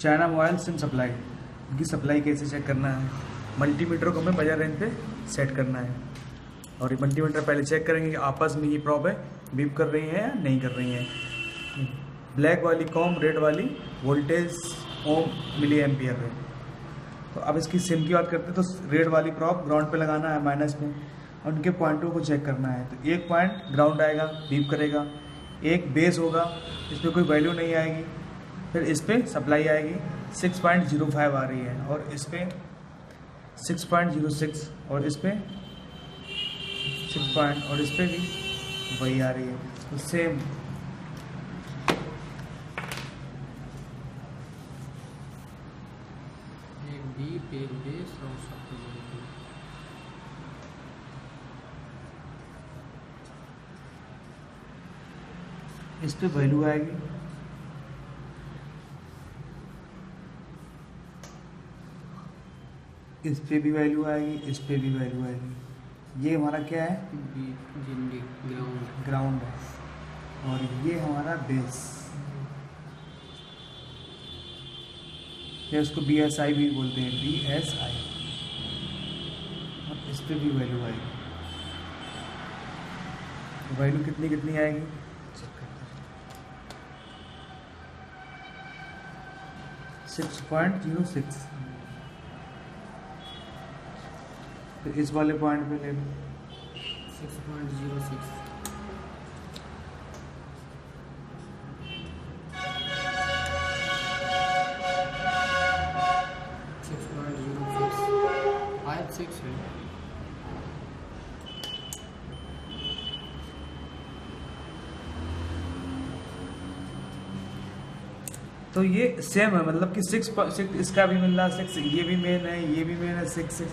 China mobile SIM supply, इनकी supply कैसे check करना है। मल्टीमीटर को हमें बजाय रेंज पे सेट करना है और ये मल्टीमीटर पहले चेक करेंगे कि आपस में ये प्रॉब है, बीप कर रही है या नहीं कर रही है। ब्लैक वाली कॉम, रेड वाली वोल्टेज ओम मिली एम्पियर है। तो अब इसकी सिम की बात करते हैं तो रेड वाली प्रॉब ग्राउंड पे लगाना है माइनस में और उनके पॉइंटों को चेक करना है। तो एक पॉइंट ग्राउंड आएगा, बीप करेगा, एक बेस होगा इस पर कोई वैल्यू नहीं आएगी, फिर इस पर सप्लाई आएगी 6.05 आ रही है और इस पर 6.06 और इस पर 6 और इस पर भी वही आ रही है। तो सेम इस पे वैल्यू आएगी, इस पे भी वैल्यू आएगी, इस पे भी वैल्यू आएगी। ये हमारा क्या है, ग्राउंड है और ये हमारा बेस, या उसको BSI भी बोलते हैं, BSI। और इस पे भी वैल्यू आएगी। वैल्यू कितनी कितनी आएगी, 6.06। तो इस वाले पॉइंट पे ले लो 6.06। 56 है। तो ये सेम है, मतलब कि 6 इसका भी मिल रहा 6, ये भी मेन है, ये भी मेन है 6।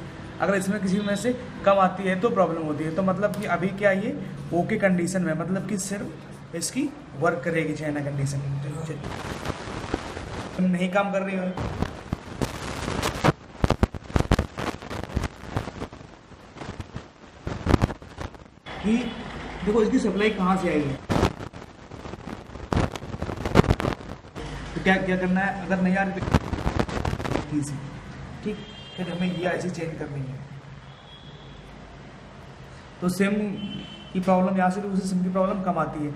अगर इसमें किसी में से कम आती है तो प्रॉब्लम होती है। तो मतलब कि अभी क्या ये ओके कंडीशन में, मतलब कि सिर्फ इसकी वर्क करेगी चाइना कंडीशन। नहीं काम कर रही हो कि देखो इसकी सप्लाई कहाँ से आएगी, तो क्या क्या करना है। अगर नहीं आ रही तो ठीक, फिर हमें ये IC चेंज करनी है। तो सिम की प्रॉब्लम यहाँ से दूसरी सिम की प्रॉब्लम कम आती है।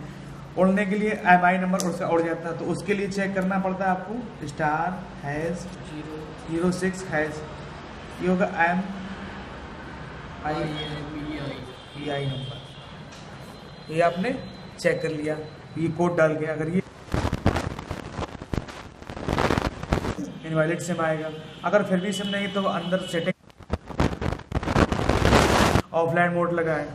उड़ने के लिए MI नंबर उसका उड़ जाता है, तो उसके लिए चेक करना पड़ता है आपको *#06#, ये होगा MII नंबर। ये आपने चेक कर लिया, ये कोड डाल के। अगर ये इनवैलिड सिम आएगा। अगर फिर भी सिम नहीं तो अंदर सेटिंग ऑफलाइन मोड लगाए।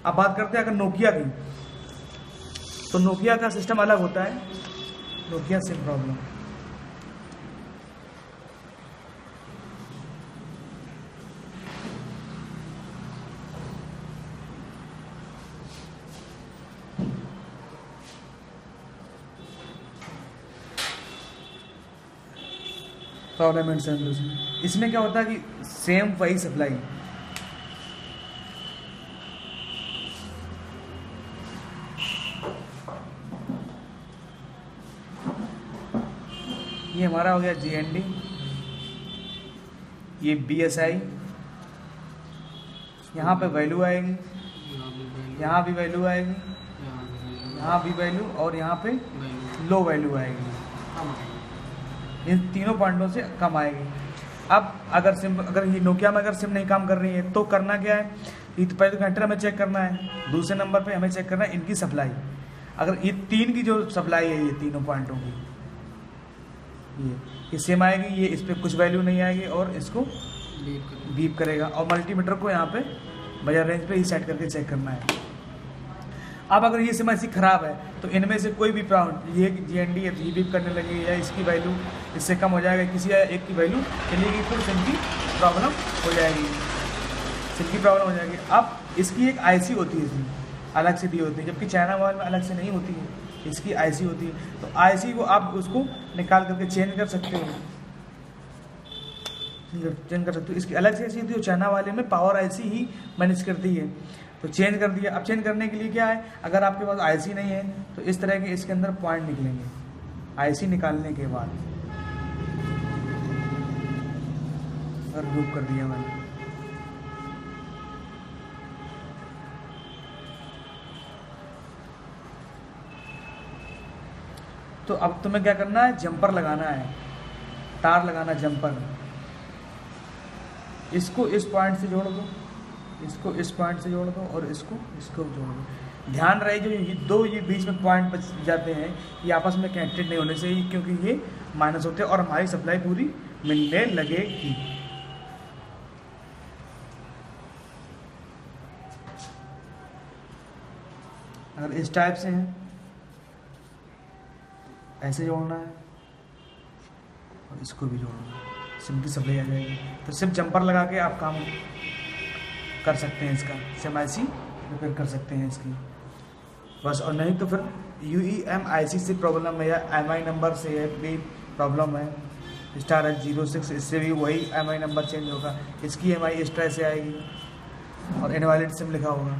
अब बात करते हैं अगर नोकिया की, तो नोकिया का सिस्टम अलग होता है। Nokia SIM problem, problem and solution. इसमें क्या होता है कि सेम वही सप्लाई, ये हमारा हो गया GND, ये BSI, यहाँ पे वैल्यू आएगी, यहाँ भी वैल्यू आएगी, यहाँ भी वैल्यू और यहाँ पे लो वैल्यू आएगी। इन तीनों पॉइंटों से कम आएगी। अब अगर ये नोकिया में अगर सिम नहीं काम कर रही है तो करना क्या है, ये तो पहले तो घंटे हमें चेक करना है। दूसरे नंबर पे हमें चेक करना है इनकी सप्लाई। अगर ये तीन की जो सप्लाई है, ये तीनों पॉइंटों की, ये सेम आएगी, ये इस पर कुछ वैल्यू नहीं आएगी और इसको बीप करेगा। और मल्टीमीटर को यहाँ पे बजाय रेंज पे ही सेट करके चेक करना है। अब अगर ये सिम ऐसी खराब है तो इनमें से कोई भी प्राउंड, ये GND है तो ये बीप करने लगेगी, या इसकी वैल्यू इससे कम हो जाएगा, किसी एक की वैल्यू चलेगी तो सिम की प्रॉब्लम हो जाएगी, सिम की प्रॉब्लम हो जाएगी। अब इसकी एक IC होती है, इसमें अलग से दी होती है, जबकि चाइना मोबाइल में अलग से नहीं होती है, इसकी IC होती है। तो IC को आप उसको निकाल करके चेंज कर सकते हो, चेंज कर सकते हो। इसकी अलग से ऐसी होती है, चाइना वाले में पावर IC ही मैनेज करती है। तो चेंज कर दिया। अब चेंज करने के लिए क्या है, अगर आपके पास आईसी नहीं है तो इस तरह के इसके अंदर पॉइंट निकलेंगे। आईसी निकालने के बाद अगर लूप कर दिया मैंने, तो अब तुम्हें क्या करना है, जंपर लगाना है, तार लगाना जंपर। इसको इस पॉइंट से जोड़ दो, इसको इस पॉइंट से जोड़ दो और इसको जोड़ दो। ध्यान रहे जो ये बीच में पॉइंट बच जाते हैं ये आपस में कनेक्टेड नहीं होने चाहिए, क्योंकि ये माइनस होते हैं और हमारी सप्लाई पूरी मिलने लगेगी। अगर इस टाइप से हैं ऐसे जोड़ना है और इसको भी जोड़ना है, सिंपली सप्लाई आ जाएगी। तो सिर्फ जंपर लगा के आप काम कर सकते हैं, इसका सिम आईसी रिपेयर कर सकते हैं इसकी बस। और नहीं तो फिर UEMIC से प्रॉब्लम है या MI नंबर से भी प्रॉब्लम है, *06, इससे भी वही MI नंबर चेंज होगा, इसकी MI इस तरह से आएगी और इनवैलिड सिम लिखा होगा।